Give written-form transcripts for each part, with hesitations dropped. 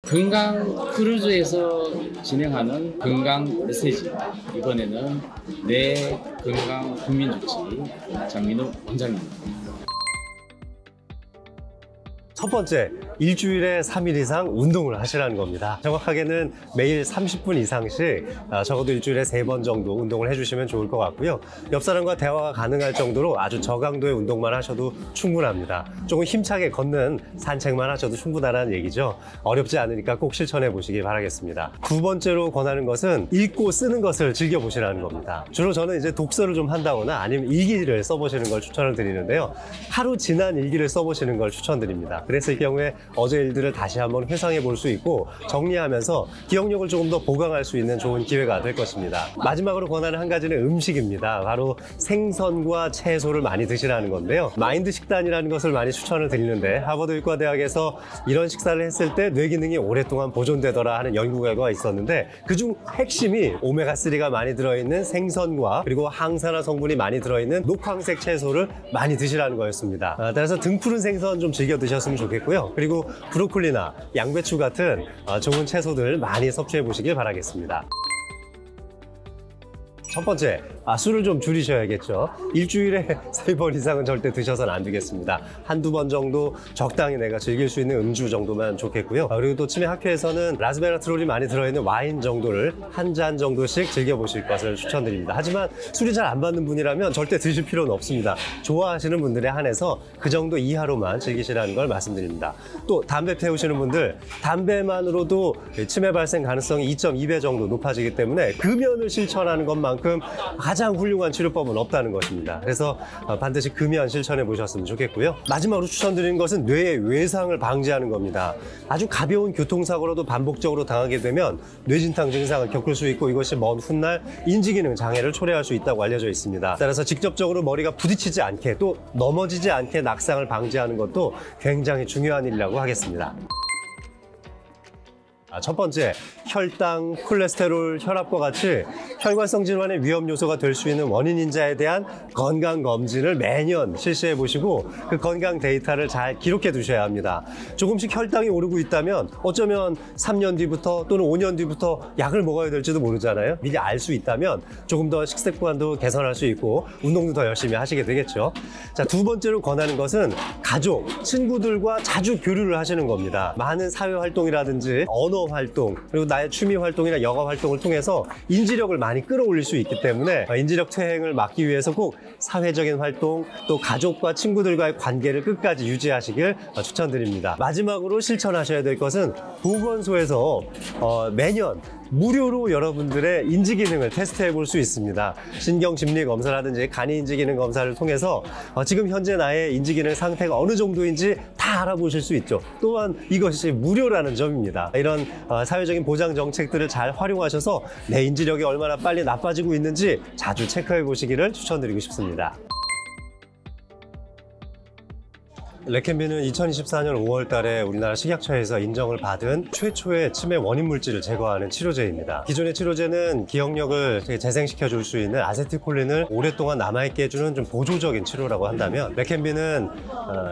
건강 크루즈에서 진행하는 건강 메시지, 이번에는 내 건강 국민주치 장민호 원장입니다. 첫 번째, 일주일에 3일 이상 운동을 하시라는 겁니다. 정확하게는 매일 30분 이상씩 적어도 일주일에 3번 정도 운동을 해주시면 좋을 것 같고요. 옆 사람과 대화가 가능할 정도로 아주 저강도의 운동만 하셔도 충분합니다. 조금 힘차게 걷는 산책만 하셔도 충분하다는 얘기죠. 어렵지 않으니까 꼭 실천해 보시기 바라겠습니다. 두 번째로 권하는 것은 읽고 쓰는 것을 즐겨보시라는 겁니다. 주로 저는 이제 독서를 좀 한다거나 아니면 일기를 써보시는 걸 추천을 드리는데요. 하루 지난 일기를 써보시는 걸 추천드립니다. 그랬을 경우에 어제 일들을 다시 한번 회상해 볼 수 있고 정리하면서 기억력을 조금 더 보강할 수 있는 좋은 기회가 될 것입니다. 마지막으로 권하는 한 가지는 음식입니다. 바로 생선과 채소를 많이 드시라는 건데요. 마인드 식단이라는 것을 많이 추천을 드리는데 하버드 의과대학에서 이런 식사를 했을 때 뇌 기능이 오랫동안 보존되더라 하는 연구 결과가 있었는데 그중 핵심이 오메가3가 많이 들어있는 생선과 그리고 항산화 성분이 많이 들어있는 녹황색 채소를 많이 드시라는 거였습니다. 따라서 등푸른 생선 좀 즐겨 드셨으면 좋겠고요. 그리고 브로콜리나 양배추 같은 좋은 채소들 많이 섭취해 보시길 바라겠습니다. 첫 번째, 술을 좀 줄이셔야겠죠. 일주일에 3번 이상은 절대 드셔서는 안 되겠습니다. 한두 번 정도 적당히 내가 즐길 수 있는 음주 정도만 좋겠고요. 그리고 또 치매 학회에서는 라스베라트롤이 많이 들어있는 와인 정도를 한 잔 정도씩 즐겨보실 것을 추천드립니다. 하지만 술이 잘 안 받는 분이라면 절대 드실 필요는 없습니다. 좋아하시는 분들에 한해서 그 정도 이하로만 즐기시라는 걸 말씀드립니다. 또 담배 태우시는 분들, 담배만으로도 치매 발생 가능성이 2.2배 정도 높아지기 때문에 금연을 실천하는 것만큼 가장 훌륭한 치료법은 없다는 것입니다. 그래서 반드시 금연 실천해 보셨으면 좋겠고요. 마지막으로 추천드리는 것은 뇌의 외상을 방지하는 겁니다. 아주 가벼운 교통사고로도 반복적으로 당하게 되면 뇌진탕 증상을 겪을 수 있고 이것이 먼 훗날 인지기능 장애를 초래할 수 있다고 알려져 있습니다. 따라서 직접적으로 머리가 부딪히지 않게 또 넘어지지 않게 낙상을 방지하는 것도 굉장히 중요한 일이라고 하겠습니다. 첫 번째, 혈당, 콜레스테롤, 혈압과 같이 혈관성 질환의 위험 요소가 될 수 있는 원인인자에 대한 건강검진을 매년 실시해 보시고 그 건강 데이터를 잘 기록해 두셔야 합니다. 조금씩 혈당이 오르고 있다면 어쩌면 3년 뒤부터 또는 5년 뒤부터 약을 먹어야 될지도 모르잖아요. 미리 알 수 있다면 조금 더 식습관도 개선할 수 있고 운동도 더 열심히 하시게 되겠죠. 자, 두 번째로 권하는 것은 가족, 친구들과 자주 교류를 하시는 겁니다. 많은 사회활동이라든지 언어 활동, 그리고 나의 취미 활동이나 여가 활동을 통해서 인지력을 많이 끌어올릴 수 있기 때문에 인지력 퇴행을 막기 위해서 꼭 사회적인 활동, 또 가족과 친구들과의 관계를 끝까지 유지하시길 추천드립니다. 마지막으로 실천하셔야 될 것은 보건소에서 매년 무료로 여러분들의 인지기능을 테스트해 볼 수 있습니다. 신경심리검사라든지 간이인지기능 검사를 통해서 지금 현재 나의 인지기능 상태가 어느 정도인지 다 알아보실 수 있죠. 또한 이것이 무료라는 점입니다. 이런 사회적인 보장 정책들을 잘 활용하셔서 내 인지력이 얼마나 빨리 나빠지고 있는지 자주 체크해 보시기를 추천드리고 싶습니다. 레켄비는 2024년 5월 달에 우리나라 식약처에서 인정을 받은 최초의 치매 원인 물질을 제거하는 치료제입니다. 기존의 치료제는 기억력을 재생시켜 줄 수 있는 아세틸콜린을 오랫동안 남아있게 해주는 좀 보조적인 치료라고 한다면 레켄비는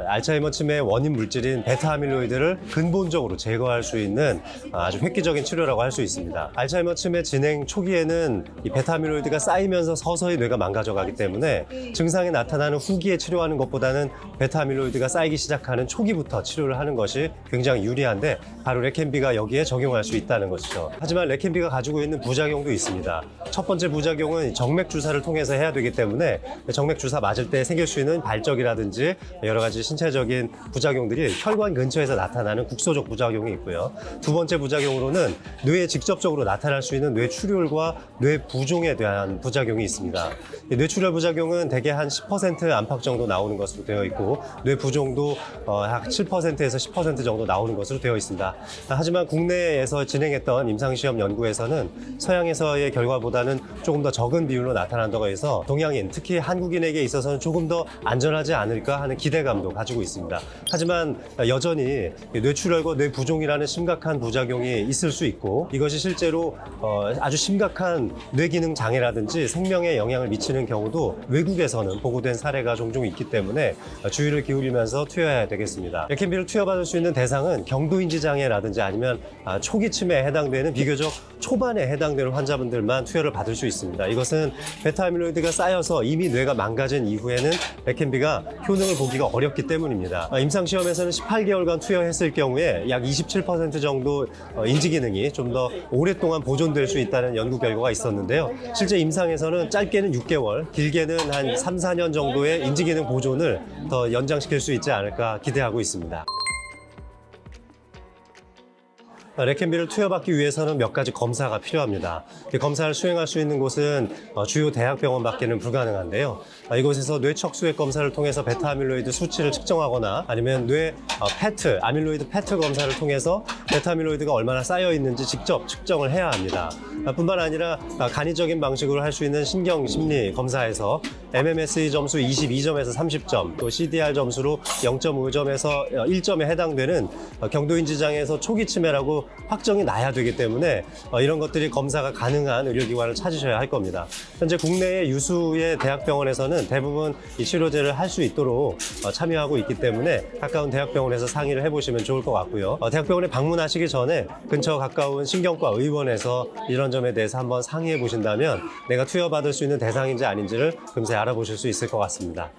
알츠하이머 치매의 원인 물질인 베타아밀로이드를 근본적으로 제거할 수 있는 아주 획기적인 치료라고 할 수 있습니다. 알츠하이머 치매 진행 초기에는 이 베타아밀로이드가 쌓이면서 서서히 뇌가 망가져가기 때문에 증상이 나타나는 후기에 치료하는 것보다는 베타아밀로이드가 쌓이기 시작하는 초기부터 치료를 하는 것이 굉장히 유리한데 바로 레켄비가 여기에 적용할 수 있다는 것이죠. 하지만 레켄비가 가지고 있는 부작용도 있습니다. 첫 번째 부작용은 정맥 주사를 통해서 해야 되기 때문에 정맥 주사 맞을 때 생길 수 있는 발적이라든지 여러 가지 신체적인 부작용들이 혈관 근처에서 나타나는 국소적 부작용이 있고요. 두 번째 부작용으로는 뇌에 직접적으로 나타날 수 있는 뇌출혈과 뇌부종에 대한 부작용이 있습니다. 뇌출혈 부작용은 대개 한 10% 안팎 정도 나오는 것으로 되어 있고 뇌부종도 약 7%에서 10% 정도 나오는 것으로 되어 있습니다. 하지만 국내에서 진행했던 임상시험 연구에서는 서양에서의 결과보다는 조금 더 적은 비율로 나타난다고 해서 동양인, 특히 한국인에게 있어서는 조금 더 안전하지 않을까 하는 기대감도 가지고 있습니다. 하지만 여전히 뇌출혈과 뇌부종이라는 심각한 부작용이 있을 수 있고 이것이 실제로 아주 심각한 뇌기능 장애라든지 생명에 영향을 미치는 경우도 외국에서는 보고된 사례가 종종 있기 때문에 주의를 기울이면서 병원에서 투여해야 되겠습니다. 레켄비를 투여받을 수 있는 대상은 경도인지 장애라든지 아니면 초기 치매에 해당되는 비교적 초반에 해당되는 환자분들만 투여를 받을 수 있습니다. 이것은 베타아밀로이드가 쌓여서 이미 뇌가 망가진 이후에는 레켄비가 효능을 보기가 어렵기 때문입니다. 임상시험에서는 18개월간 투여했을 경우에 약 27% 정도 인지 기능이 좀 더 오랫동안 보존될 수 있다는 연구 결과가 있었는데요. 실제 임상에서는 짧게는 6개월, 길게는 한 3, 4년 정도의 인지 기능 보존을 더 연장시킬 수 있지 않을까 기대하고 있습니다. 레켄비를 투여받기 위해서는 몇 가지 검사가 필요합니다. 검사를 수행할 수 있는 곳은 주요 대학병원밖에는 불가능한데요. 이곳에서 뇌척수액 검사를 통해서 베타아밀로이드 수치를 측정하거나 아니면 뇌 페트, 아밀로이드 페트 검사를 통해서 베타아밀로이드가 얼마나 쌓여 있는지 직접 측정을 해야 합니다. 뿐만 아니라 간이적인 방식으로 할 수 있는 신경심리 검사에서 MMSE 점수 22점에서 30점, 또 CDR 점수로 0.5점에서 1점에 해당되는 경도인지 장애에서 초기 치매라고 확정이 나야 되기 때문에 이런 것들이 검사가 가능한 의료기관을 찾으셔야 할 겁니다. 현재 국내의 유수의 대학병원에서는 대부분 이 치료제를 할 수 있도록 참여하고 있기 때문에 가까운 대학병원에서 상의를 해보시면 좋을 것 같고요. 대학병원에 방문하시기 전에 근처 가까운 신경과 의원에서 이런 점에 대해서 한번 상의해 보신다면 내가 투여받을 수 있는 대상인지 아닌지를 금세 알아보실 수 있을 것 같습니다.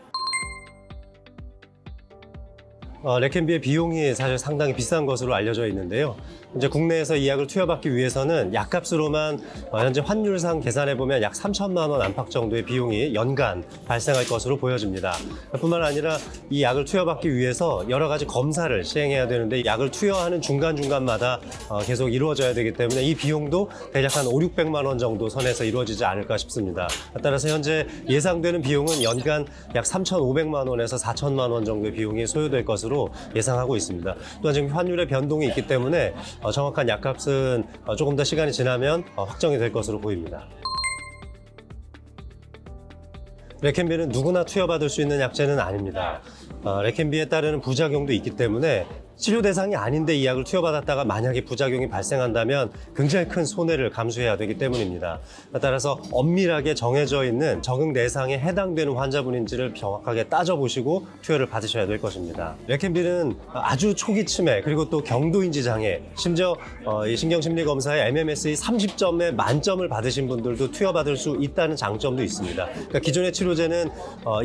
레켄비의 비용이 사실 상당히 비싼 것으로 알려져 있는데요. 이제 국내에서 이 약을 투여받기 위해서는 약값으로만 현재 환율상 계산해보면 약 3천만 원 안팎 정도의 비용이 연간 발생할 것으로 보여집니다. 뿐만 아니라 이 약을 투여받기 위해서 여러 가지 검사를 시행해야 되는데 약을 투여하는 중간중간마다 계속 이루어져야 되기 때문에 이 비용도 대략 한 5, 600만 원 정도 선에서 이루어지지 않을까 싶습니다. 따라서 현재 예상되는 비용은 연간 약 3,500만 원에서 4천만 원 정도의 비용이 소요될 것으로 예상하고 있습니다. 또한 지금 환율의 변동이 있기 때문에 정확한 약값은 조금 더 시간이 지나면 확정이 될 것으로 보입니다. 레켄비는 누구나 투여받을 수 있는 약제는 아닙니다. 레켄비에 따르는 부작용도 있기 때문에 치료 대상이 아닌데 이 약을 투여받았다가 만약에 부작용이 발생한다면 굉장히 큰 손해를 감수해야 되기 때문입니다. 따라서 엄밀하게 정해져 있는 적응 대상에 해당되는 환자분인지를 정확하게 따져보시고 투여를 받으셔야 될 것입니다. 레켄비는 아주 초기 치매 그리고 또 경도인지 장애, 심지어 이 신경심리검사에 MMSE 30점에 만점을 받으신 분들도 투여받을 수 있다는 장점도 있습니다. 그러니까 기존의 치료제는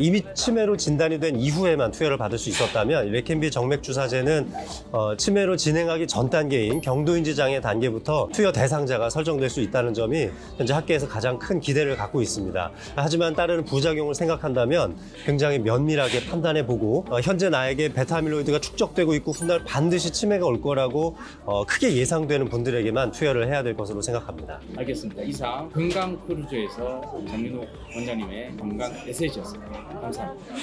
이미 치매로 진단이 된 이후에만 투여를 받을 수 있었다면 레켄비 정맥주사제는 치매로 진행하기 전 단계인 경도인지 장애 단계부터 투여 대상자가 설정될 수 있다는 점이 현재 학계에서 가장 큰 기대를 갖고 있습니다. 하지만 따르는 부작용을 생각한다면 굉장히 면밀하게 판단해보고 현재 나에게 베타아밀로이드가 축적되고 있고 훗날 반드시 치매가 올 거라고 크게 예상되는 분들에게만 투여를 해야 될 것으로 생각합니다. 알겠습니다. 이상 건강 크루즈에서 장민호 원장님의 건강 메시지였습니다. 감사합니다.